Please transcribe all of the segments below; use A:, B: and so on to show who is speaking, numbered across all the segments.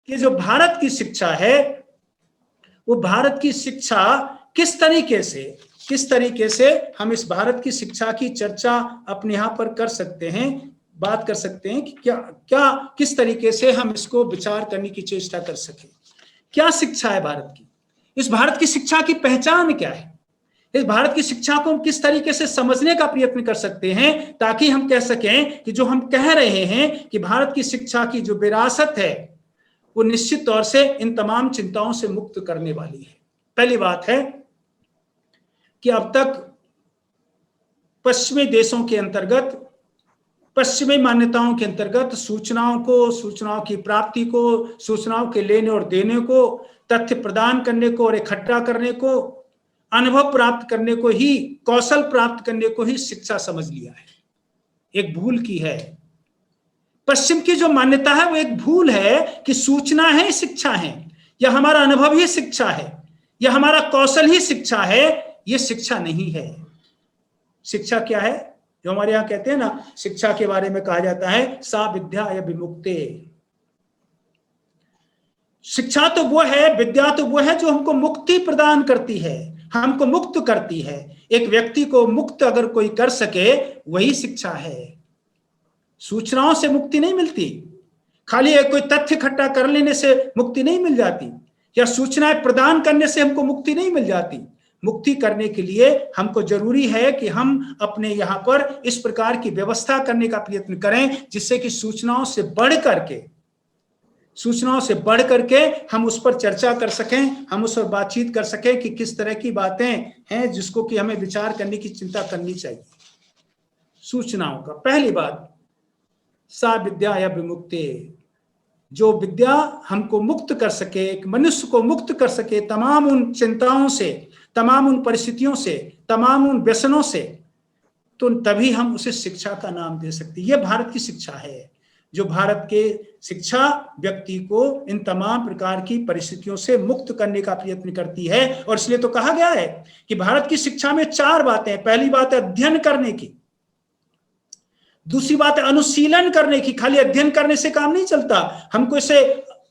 A: कि जो भारत की शिक्षा है वो भारत की शिक्षा किस तरीके से हम इस भारत की शिक्षा की चर्चा अपने यहाँ पर कर सकते हैं, बात कर सकते हैं कि क्या किस तरीके से हम इसको विचार करने की चेष्टा कर सकें। क्या शिक्षा है भारत की? इस भारत की शिक्षा की पहचान क्या है? इस भारत की शिक्षा को हम किस तरीके से समझने का प्रयत्न कर सकते हैं ताकि हम कह सकें कि जो हम कह रहे हैं कि भारत की शिक्षा की जो विरासत है वो निश्चित तौर से इन तमाम चिंताओं से मुक्त करने वाली है। पहली बात है कि अब तक पश्चिमी देशों के अंतर्गत, पश्चिमी मान्यताओं के अंतर्गत सूचनाओं की प्राप्ति को, सूचनाओं के लेने और देने को, तथ्य प्रदान करने को और इकट्ठा करने को, अनुभव प्राप्त करने को ही, कौशल प्राप्त करने को ही शिक्षा समझ लिया है। एक भूल की है। पश्चिम की जो मान्यता है वो एक भूल है कि सूचना है शिक्षा है, या हमारा अनुभव ही शिक्षा है, या हमारा कौशल ही शिक्षा है। ये शिक्षा नहीं है। शिक्षा क्या है? जो हमारे यहाँ कहते हैं ना, शिक्षा के बारे में कहा जाता है सा विद्या या विमुक्ते। शिक्षा तो वो है, विद्या तो वो है जो हमको मुक्ति प्रदान करती है, हमको मुक्त करती है। एक व्यक्ति को मुक्त अगर कोई कर सके वही शिक्षा है। सूचनाओं से मुक्ति नहीं मिलती, खाली कोई तथ्य इकट्ठा कर लेने से मुक्ति नहीं मिल जाती, या सूचनाएं प्रदान करने से हमको मुक्ति नहीं मिल जाती। मुक्ति करने के लिए हमको जरूरी है कि हम अपने यहाँ पर इस प्रकार की व्यवस्था करने का प्रयत्न करें जिससे कि सूचनाओं से बढ़ करके हम उस पर चर्चा कर सकें, हम उस पर बातचीत कर सकें कि किस तरह की बातें हैं जिसको कि हमें विचार करने की चिंता करनी चाहिए। सूचनाओं का पहली बात, सा विद्या या विमुक्ति। जो विद्या हमको मुक्त कर सके, एक मनुष्य को मुक्त कर सके तमाम उन चिंताओं से, तमाम उन परिस्थितियों से, तमाम उन व्यसनों से, तो तभी हम उसे शिक्षा का नाम दे सकते हैं। यह भारत की शिक्षा है। जो भारत के शिक्षा व्यक्ति को इन तमाम प्रकार की परिस्थितियों से मुक्त करने का प्रयत्न करती है। और इसलिए तो कहा गया है कि भारत की शिक्षा में 4 बातें। पहली बात है अध्ययन करने की, दूसरी बात है अनुशीलन करने की। खाली अध्ययन करने से काम नहीं चलता, हमको इसे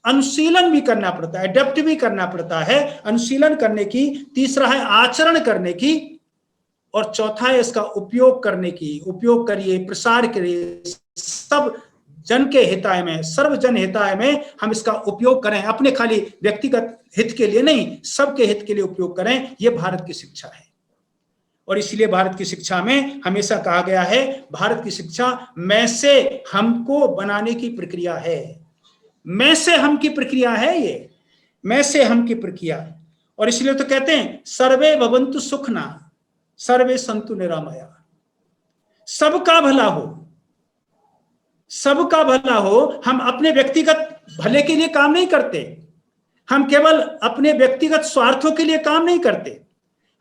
A: अनुशीलन भी करना पड़ता है, अडेप्ट भी करना पड़ता है, अनुशीलन करने की। तीसरा है आचरण करने की, और चौथा है इसका उपयोग करने की। उपयोग करिए, प्रसार करिए, सब जन के हिताय में, सर्वजन हिताय में हम इसका उपयोग करें। अपने खाली व्यक्तिगत हित के लिए नहीं, सबके हित के लिए उपयोग करें। यह भारत की शिक्षा है। और इसलिए भारत की शिक्षा में हमेशा कहा गया है, भारत की शिक्षा मैं से हमको बनाने की प्रक्रिया है। मैं से हम की प्रक्रिया है, ये मैं से हम की प्रक्रिया। और इसलिए तो कहते हैं सर्वे भवन्तु सुखना सर्वे सन्तु निरामया। सबका भला हो, सबका भला हो। हम अपने व्यक्तिगत भले के लिए काम नहीं करते, हम केवल अपने व्यक्तिगत स्वार्थों के लिए काम नहीं करते,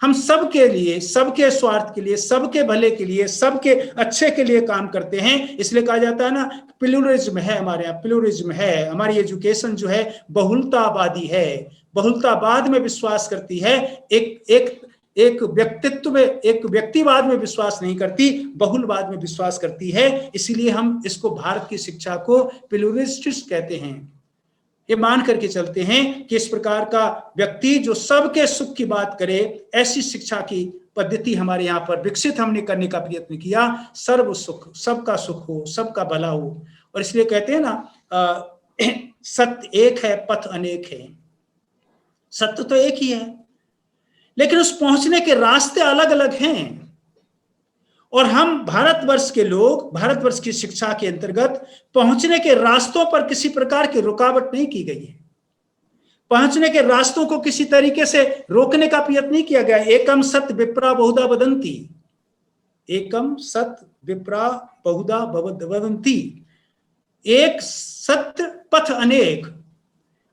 A: हम सबके लिए, सबके स्वार्थ के लिए, सबके भले के लिए, सबके अच्छे के लिए काम करते हैं। इसलिए कहा जाता है ना, प्लूरलिज्म है हमारे यहाँ, प्लूरलिज्म है। हमारी एजुकेशन जो है बहुलतावादी है, बहुलतावाद में विश्वास करती है। एक व्यक्तित्व में, एक व्यक्तिवाद में विश्वास नहीं करती, बहुलवाद में विश्वास करती है। इसीलिए हम इसको, भारत की शिक्षा को प्लूरलिस्टिक कहते हैं। ये मान करके चलते हैं कि इस प्रकार का व्यक्ति जो सबके सुख की बात करे, ऐसी शिक्षा की पद्धति हमारे यहाँ पर विकसित हमने करने का प्रयत्न किया। सर्व सुख, सबका सुख हो, सबका भला हो। और इसलिए कहते हैं ना, सत्य एक है, पथ अनेक है। सत्य तो एक ही है, लेकिन उस पहुंचने के रास्ते अलग अलग हैं। और हम भारतवर्ष के लोग, भारतवर्ष की शिक्षा के अंतर्गत पहुंचने के रास्तों पर किसी प्रकार की रुकावट नहीं की गई है। पहुंचने के रास्तों को किसी तरीके से रोकने का प्रयत्न नहीं किया गया। एकम सत्य विप्रा बहुधा वदन्ति, एकम सत्य विप्रा बहुधा वदन्ति। एक सत्य पथ अनेक,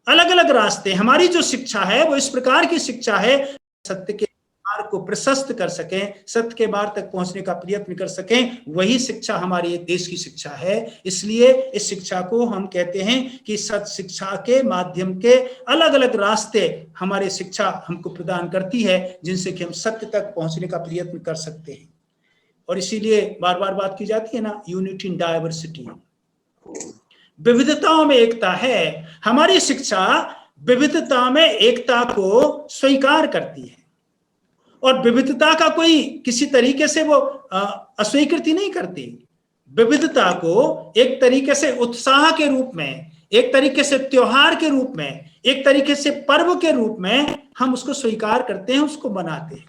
A: अलग अलग रास्ते। हमारी जो शिक्षा है वो इस प्रकार की शिक्षा है, सत्य के मार्ग को प्रशस्त कर सकें, सत्य के मार्ग तक पहुंचने का प्रयत्न कर सकें। वही शिक्षा हमारे देश की शिक्षा है। इसलिए इस शिक्षा को हम कहते हैं कि सत्य शिक्षा के माध्यम के अलग अलग रास्ते हमारे शिक्षा हमको प्रदान करती है, जिनसे कि हम सत्य तक पहुंचने का प्रयत्न कर सकते हैं। और इसीलिए बार बार बात की जाती है ना, यूनिटी इन डाइवर्सिटी। विविधताओं में एकता है। हमारी शिक्षा विविधता में एकता को स्वीकार करती है और विविधता का कोई किसी तरीके से वो अस्वीकृति नहीं करती। विविधता को एक तरीके से उत्साह के रूप में, एक तरीके से त्योहार के रूप में, एक तरीके से पर्व के रूप में हम उसको स्वीकार करते हैं, उसको बनाते हैं।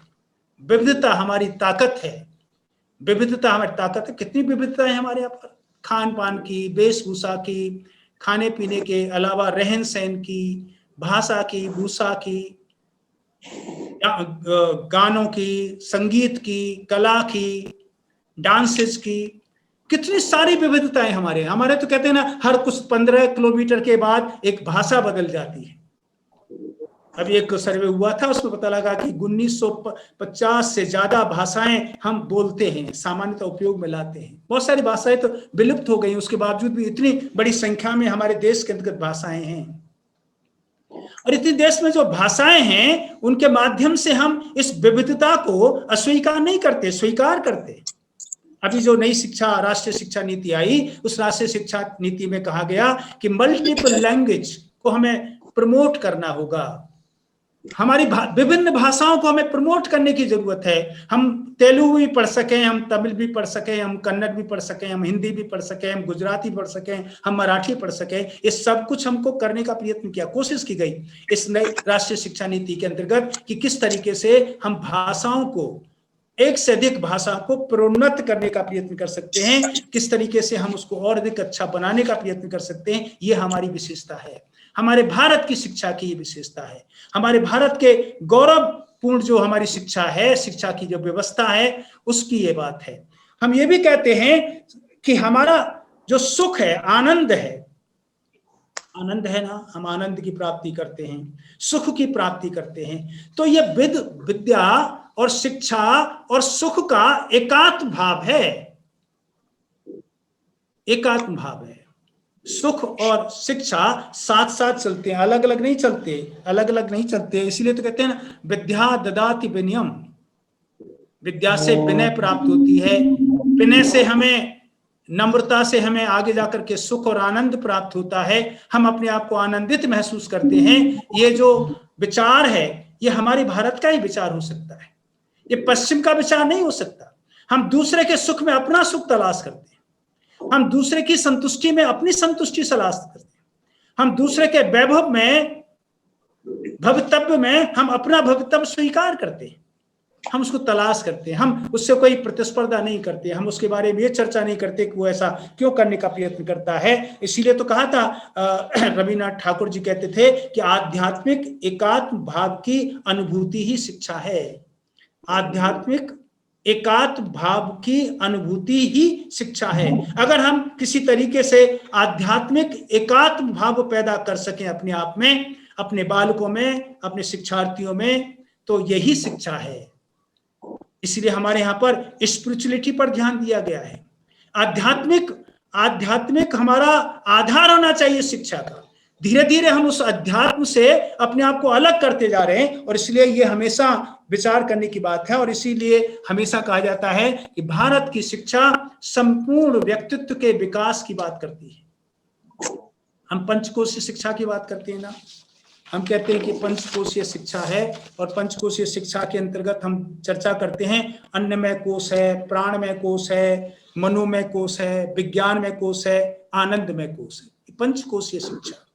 A: विविधता हमारी ताकत है। विविधता हमारी ताकत है। कितनी विविधता है हमारे यहाँ पर, खान पान की, वेशभूषा की, खाने पीने के अलावा रहन सहन की, भाषा की, भूषा की, गानों की, संगीत की, कला की, डांसेस की, कितनी सारी विविधताएं हमारे तो कहते हैं ना, हर कुछ 15 किलोमीटर के बाद एक भाषा बदल जाती है। अभी एक सर्वे हुआ था, उसमें पता लगा कि 1950 से ज्यादा भाषाएं हम बोलते हैं, सामान्यतः उपयोग में लाते हैं। बहुत सारी भाषाएं तो विलुप्त हो गई, उसके बावजूद भी इतनी बड़ी संख्या में हमारे देश के अंतर्गत भाषाएं हैं। और इतने देश में जो भाषाएं हैं, उनके माध्यम से हम इस विविधता को अस्वीकार नहीं करते, स्वीकार करते। अभी जो नई शिक्षा, राष्ट्रीय शिक्षा नीति आई, उस राष्ट्रीय शिक्षा नीति में कहा गया कि मल्टीपल लैंग्वेज को हमें प्रमोट करना होगा। हमारी विभिन्न भाषाओं को हमें प्रमोट करने की जरूरत है। हम तेलुगु भी पढ़ सकें, हम तमिल भी पढ़ सकें, हम कन्नड़ भी पढ़ सकें, हम हिंदी भी पढ़ सकें, हम गुजराती पढ़ सकें, हम मराठी पढ़ सकें। ये सब कुछ हमको करने का प्रयत्न किया, कोशिश की गई इस नई राष्ट्रीय शिक्षा नीति के अंतर्गत कि किस तरीके से हम भाषाओं को, एक से अधिक भाषा को प्रोन्नत करने का प्रयत्न कर सकते हैं, किस तरीके से हम उसको और अधिक अच्छा बनाने का प्रयत्न कर सकते हैं। ये हमारी विशेषता है, हमारे भारत की शिक्षा की विशेषता है, हमारे भारत के गौरवपूर्ण जो हमारी शिक्षा है, शिक्षा की जो व्यवस्था है, उसकी ये बात है। हम ये भी कहते हैं कि हमारा जो सुख है, आनंद है, आनंद है ना, हम आनंद की प्राप्ति करते हैं, सुख की प्राप्ति करते हैं। तो ये विद्या और शिक्षा और सुख का एकात्म भाव है, एकात्म भाव है। सुख और शिक्षा साथ साथ चलते हैं, अलग अलग नहीं चलते, अलग अलग नहीं चलते। इसीलिए तो कहते हैं ना, विद्या ददाति विनयम, विद्या से विनय प्राप्त होती है, विनय से हमें, नम्रता से हमें आगे जाकर के सुख और आनंद प्राप्त होता है, हम अपने आप को आनंदित महसूस करते हैं। ये जो विचार है, ये हमारे भारत का ही विचार हो सकता है, ये पश्चिम का विचार नहीं हो सकता। हम दूसरे के सुख में अपना सुख तलाश करते हैं, हम दूसरे की संतुष्टि में अपनी संतुष्टि तलाश करते हैं, हम दूसरे के वैभव में, भवितव्य में हम अपना भवितव्य स्वीकार करते हैं, हम उसको तलाश करते हैं, हम उससे कोई प्रतिस्पर्धा नहीं करते, हम उसके बारे में ये चर्चा नहीं करते कि वो ऐसा क्यों करने का प्रयत्न करता है। इसीलिए तो कहा था, रविन्द्रनाथ ठाकुर जी कहते थे कि आध्यात्मिक एकात्म भाव की अनुभूति ही शिक्षा है। आध्यात्मिक एकात्म भाव की अनुभूति ही शिक्षा है। अगर हम किसी तरीके से आध्यात्मिक एकात्म भाव पैदा कर सकें अपने आप में, अपने बालकों में, अपने शिक्षार्थियों में, तो यही शिक्षा है। इसलिए हमारे यहाँ पर स्पिरिचुअलिटी पर ध्यान दिया गया है। आध्यात्मिक हमारा आधार होना चाहिए शिक्षा का। धीरे धीरे हम उस अध्यात्म से अपने आप को अलग करते जा रहे हैं, और इसलिए ये हमेशा विचार करने की बात है। और इसीलिए हमेशा कहा जाता है कि भारत की शिक्षा संपूर्ण व्यक्तित्व के विकास की बात करती है। हम पंचकोशीय शिक्षा की बात करते हैं ना, हम कहते हैं कि पंचकोशीय शिक्षा है, और पंचकोशीय शिक्षा के अंतर्गत हम चर्चा करते हैं अन्नमय कोश है, प्राणमय कोश है, मनोमय कोश है, विज्ञानमय कोश है, आनंदमय कोश है। पंचकोशीय शिक्षा,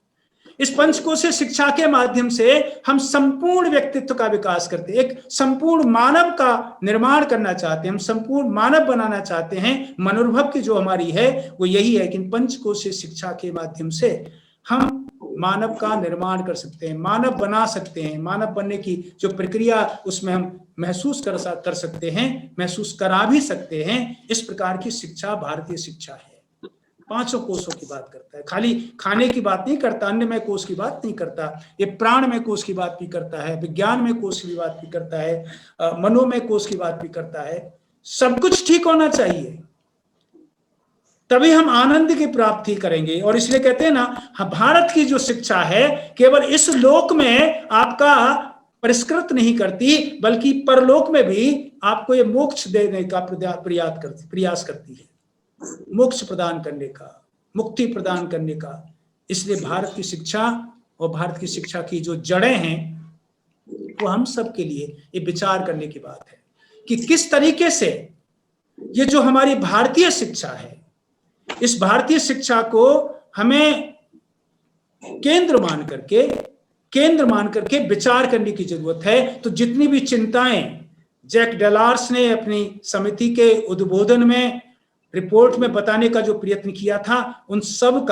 A: इस पंचकोशीय शिक्षा के माध्यम से हम संपूर्ण व्यक्तित्व का विकास करते हैं, एक संपूर्ण मानव का निर्माण करना चाहते हैं, हम संपूर्ण मानव बनाना चाहते हैं। मनोभाव की जो हमारी है वो यही है कि पंचकोशीय शिक्षा के माध्यम से हम मानव का निर्माण कर सकते हैं, मानव बना सकते हैं। मानव बनने की जो प्रक्रिया, उसमें हम महसूस कर सकते हैं, महसूस करा भी सकते हैं। इस प्रकार की शिक्षा भारतीय शिक्षा है। पांचों कोषों की बात करता है, खाली खाने की बात नहीं करता, अन्नमय कोष की बात नहीं करता, ये प्राणमय कोष की बात भी करता है, विज्ञानमय कोष की बात भी करता है, मनोमय कोष की बात भी करता है। सब कुछ ठीक होना चाहिए, तभी हम आनंद की प्राप्ति करेंगे। और इसलिए कहते हैं ना, भारत की जो शिक्षा है केवल इस लोक में आपका परिष्कृत नहीं करती, बल्कि परलोक में भी आपको ये मोक्ष देने का प्रयास करती है, मोक्ष प्रदान करने का, मुक्ति प्रदान करने का। इसलिए भारत की शिक्षा और भारत की शिक्षा की जो जड़ें हैं वो हम सब के लिए ये विचार करने की बात है कि किस तरीके से ये जो हमारी भारतीय शिक्षा है, इस भारतीय शिक्षा को हमें केंद्र मान करके विचार करने की जरूरत है। तो जितनी भी चिंताएं जैक डेलार्स ने अपनी समिति के उद्बोधन में रिपोर्ट में बताने का जो प्रयत्न किया था, उन सब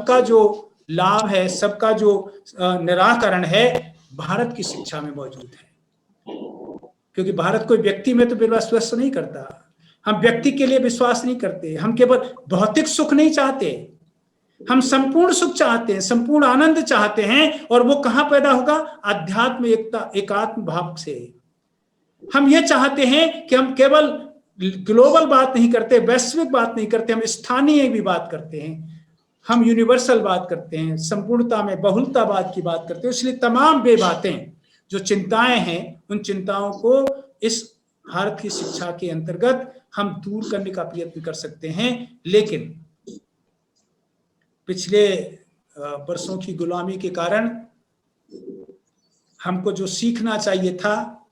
A: का जो लाभ है, सबका जो निराकरण है, भारत की शिक्षा में मौजूद है। क्योंकि भारत कोई व्यक्ति में तो विश्वास नहीं करता, हम व्यक्ति के लिए विश्वास नहीं करते, हम केवल भौतिक सुख नहीं चाहते, हम संपूर्ण सुख चाहते हैं, संपूर्ण आनंद चाहते हैं। और वो कहां पैदा होगा? आध्यात्म एकता, एकात्म भाव से। हम ये चाहते हैं कि हम केवल ग्लोबल बात नहीं करते, वैश्विक बात नहीं करते, हम स्थानीय भी बात करते हैं, हम यूनिवर्सल बात करते हैं, संपूर्णता में बहुलतावाद की बात करते हैं। इसलिए तमाम वे बातें जो चिंताएं हैं, उन चिंताओं को इस भारत की शिक्षा के अंतर्गत हम दूर करने का प्रयत्न कर सकते हैं। लेकिन पिछले वर्षों की गुलामी के कारण हमको जो सीखना चाहिए था,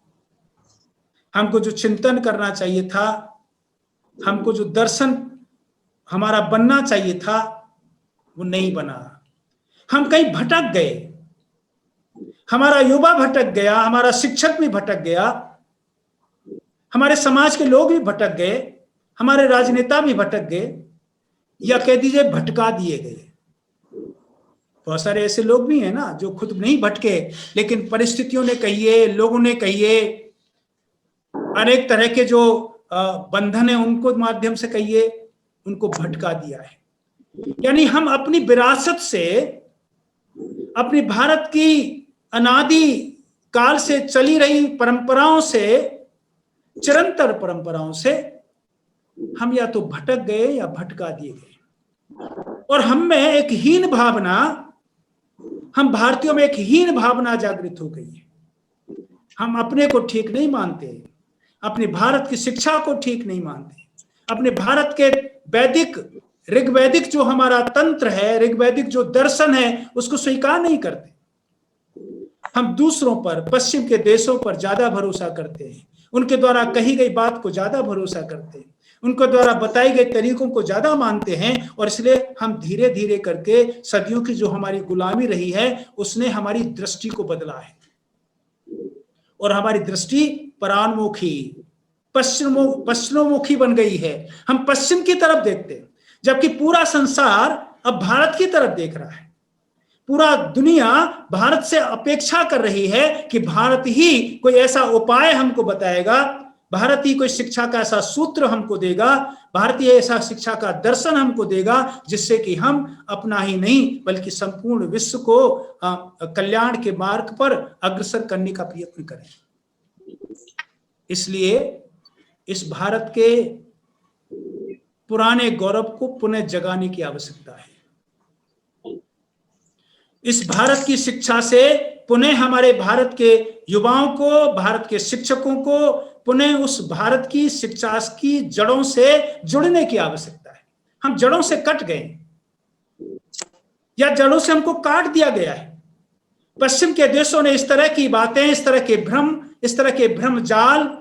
A: हमको जो चिंतन करना चाहिए था, हमको जो दर्शन हमारा बनना चाहिए था, वो नहीं बना। हम कहीं भटक गए, हमारा युवा भटक गया, हमारा शिक्षक भी भटक गया, हमारे समाज के लोग भी भटक गए, हमारे राजनेता भी भटक गए, या कह दीजिए भटका दिए गए। बहुत सारे ऐसे लोग भी हैं ना जो खुद नहीं भटके, लेकिन परिस्थितियों ने कहिए, लोगों ने कहिए, अनेक तरह के जो बंधन है उनको माध्यम से कहिए, उनको भटका दिया है। यानी हम अपनी विरासत से, अपनी भारत की अनादि काल से चली रही परंपराओं से, चिरंतर परंपराओं से हम या तो भटक गए या भटका दिए गए। और हम में एक हीन भावना, हम भारतीयों में एक हीन भावना जागृत हो गई है। हम अपने को ठीक नहीं मानते, अपने भारत की शिक्षा को ठीक नहीं मानते, अपने भारत के वैदिक, ऋग्वैदिक जो हमारा तंत्र है, ऋग्वैदिक जो दर्शन है, उसको स्वीकार नहीं करते। हम दूसरों पर, पश्चिम के देशों पर ज्यादा भरोसा करते हैं, उनके द्वारा कही गई बात को ज्यादा भरोसा करते हैं, उनके द्वारा बताई गई तरीकों को ज्यादा मानते हैं। और इसलिए हम धीरे धीरे करके सदियों की जो हमारी गुलामी रही है, उसने हमारी दृष्टि को बदला है और हमारी दृष्टि परान्मुखी, पश्चिमोन्मुखी बन गई है। हम पश्चिम की तरफ देखते हैं, जबकि पूरा संसार अब भारत की तरफ देख रहा है। पूरा दुनिया भारत से अपेक्षा कर रही है कि भारत ही कोई ऐसा उपाय हमको बताएगा, भारत ही कोई शिक्षा का ऐसा सूत्र हमको देगा, भारत ही ऐसा शिक्षा का दर्शन हमको देगा, जिससे कि हम अपना ही नहीं बल्कि संपूर्ण विश्व को कल्याण के मार्ग पर अग्रसर करने का प्रयत्न करें। इसलिए इस भारत के पुराने गौरव को पुनः जगाने की आवश्यकता है। इस भारत की शिक्षा से पुनः हमारे भारत के युवाओं को, भारत के शिक्षकों को पुनः उस भारत की शिक्षा की जड़ों से जुड़ने की आवश्यकता है। हम जड़ों से कट गए या जड़ों से हमको काट दिया गया है। पश्चिम के देशों ने इस तरह की बातें, इस तरह के भ्रम जाल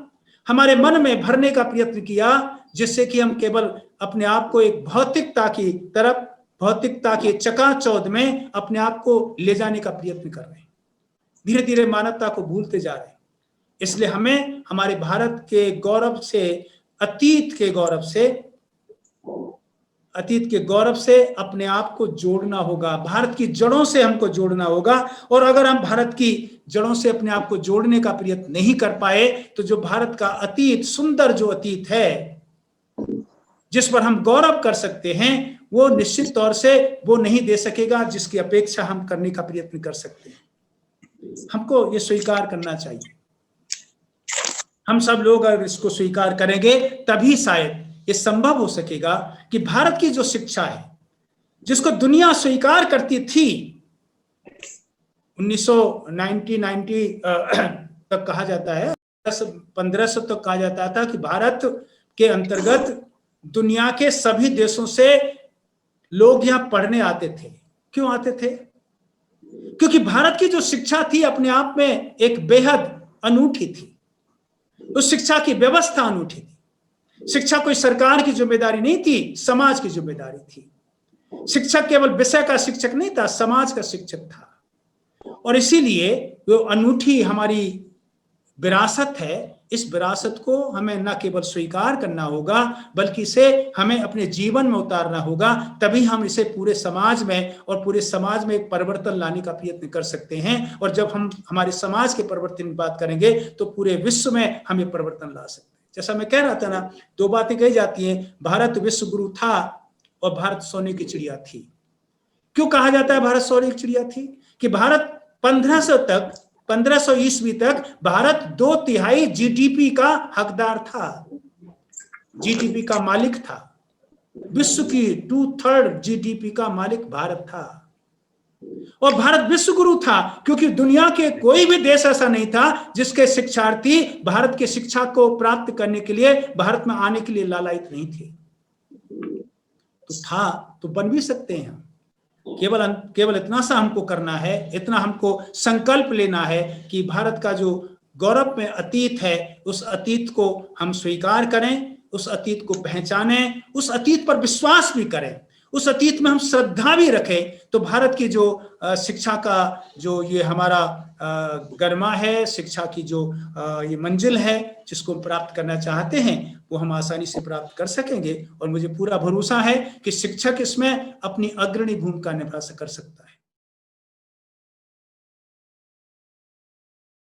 A: हमारे मन में भरने का प्रयत्न किया, जिससे कि हम केवल अपने आप को एक भौतिकता की तरफ, भौतिकता के चकाचौंध में अपने आप को ले जाने का प्रयत्न कर रहे हैं। धीरे धीरे मानवता को भूलते जा रहे हैं। इसलिए हमें हमारे भारत के गौरव से, अतीत के गौरव से अपने आप को जोड़ना होगा, भारत की जड़ों से हमको जोड़ना होगा। और अगर हम भारत की जड़ों से अपने आप को जोड़ने का प्रयत्न नहीं कर पाए, तो जो भारत का अतीत, सुंदर जो अतीत है, जिस पर हम गौरव कर सकते हैं, वो निश्चित तौर से वो नहीं दे सकेगा जिसकी अपेक्षा हम करने का प्रयत्न कर सकते हैं। हमको ये स्वीकार करना चाहिए। हम सब लोग अगर इसको स्वीकार करेंगे, तभी शायद ये संभव हो सकेगा कि भारत की जो शिक्षा है, जिसको दुनिया स्वीकार करती थी 1990 तक कहा जाता है, 1500 तक कहा जाता था कि भारत के अंतर्गत दुनिया के सभी देशों से लोग यहाँ पढ़ने आते थे। क्यों आते थे? क्योंकि भारत की जो शिक्षा थी अपने आप में एक बेहद अनूठी थी। उस शिक्षा की व्यवस्था अनूठी थी। शिक्षा कोई सरकार की जिम्मेदारी नहीं थी, समाज की जिम्मेदारी थी। शिक्षक केवल विषय का शिक्षक नहीं था, समाज का शिक्षक था। और इसीलिए वो अनूठी हमारी विरासत है, इस विरासत को हमें न केवल स्वीकार करना होगा बल्कि इसे हमें अपने जीवन में उतारना होगा। तभी हम इसे पूरे समाज में और पूरे समाज में एक परिवर्तन लाने का प्रयत्न कर सकते हैं। और जब हम हमारे समाज के परिवर्तन की बात करेंगे तो पूरे विश्व में हम ये परिवर्तन ला सकते हैं। जैसा मैं कह रहा था ना, दो बातें कही जाती हैं, भारत विश्व गुरु था और भारत सोने की चिड़िया थी। क्यों कहा जाता है भारत सोने की चिड़िया थी? कि भारत 1500 ईस्वी तक भारत 2/3 जीडीपी का हकदार था, जीडीपी का मालिक था। विश्व की 2/3 जीडीपी का मालिक भारत था। और भारत विश्व गुरु था क्योंकि दुनिया के कोई भी देश ऐसा नहीं था जिसके शिक्षार्थी भारत के शिक्षा को प्राप्त करने के लिए, भारत में आने के लिए लालायित नहीं थे। तो था तो बन भी सकते हैं। केवल इतना सा हमको करना है, इतना हमको संकल्प लेना है कि भारत का जो गौरव में अतीत है, उस अतीत को हम स्वीकार करें, उस अतीत को पहचानें, उस अतीत पर विश्वास भी करें, उस अतीत में हम श्रद्धा भी रखें। तो भारत की जो शिक्षा का जो ये हमारा गरिमा है, शिक्षा की जो ये मंजिल है जिसको हम प्राप्त करना चाहते हैं, वो हम आसानी से प्राप्त कर सकेंगे। और मुझे पूरा भरोसा है कि शिक्षक इसमें अपनी अग्रणी भूमिका निभा कर सकता है।